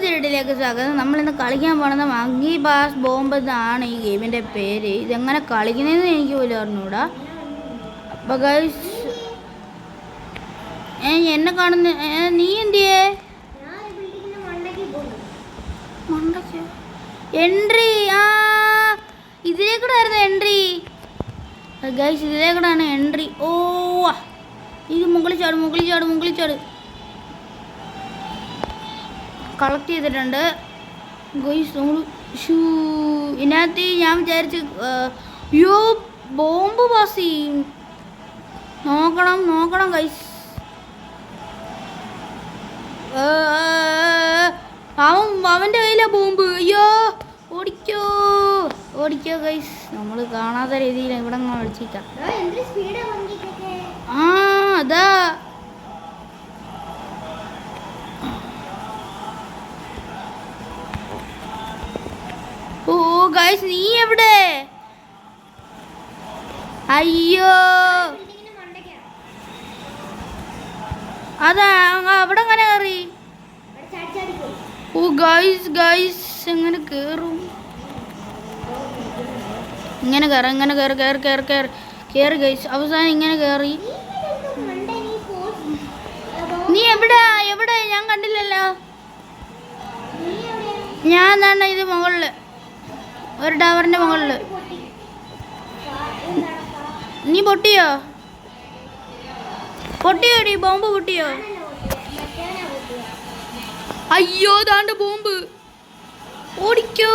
പുതിയടിലേക്ക് സ്വാഗതം. നമ്മളിന്ന് കളിക്കാൻ പോകുന്നത് മങ്കി ബാസ് ബോംബ് എന്നാണ് ഈ ഗെയിമിൻ്റെ പേര്. ഇതെങ്ങനെ കളിക്കുന്നതെന്ന് എനിക്ക് പോലും അറിഞ്ഞൂടാ. അപ്പോൾ ഗൈസ് എന്നെ കാണുന്ന നീ എന്തിയേ മണ്ടയ്ക്ക് എൻട്രി? ഇതിലേക്കൂടെ ആയിരുന്നു എൻട്രി ഗൈസ്, ഇതിലേക്കൂടാണ് എൻട്രി. ഓ ഇത് മുകളിൽ ചാട് കളക്ട് ചെയ്തിട്ടുണ്ട് ഗൈസ്. നമ്മൾ ഇതിനകത്ത് ഞാൻ വിചാരിച്ച് യോ ബോംബ് പാസ് ചെയ്യും. നോക്കണം ഗൈസ്. അവൻ്റെ കയ്യിലാ ബോംബ്. അയ്യോ ഓടിക്കോ ഗൈസ്. നമ്മൾ കാണാത്ത രീതിയിൽ ഇവിടെ അടിച്ചിട്ടാ. അതാ ഓ ഗൈസ്, നീ എവിടെ? അയ്യോ അതാ അവിടെ എങ്ങനെ കയറി? ഓ ഗൈസ് എങ്ങനെ കേറും? ഇങ്ങനെ കയറി ഗൈസ്. അവസാനം ഇങ്ങനെ കയറി. നീ എവിടെ? ഞാൻ കണ്ടില്ലല്ലോ. ഞാൻ തന്നെ ഇത് മുകളില്, ഒരു ടവറിന്റെ മുകളില്. നീ പൊട്ടിയോടി? ബോംബ് പൊട്ടിയോ? അയ്യോ ദാണ്ട് ബോംബ്. ഓടിക്കോ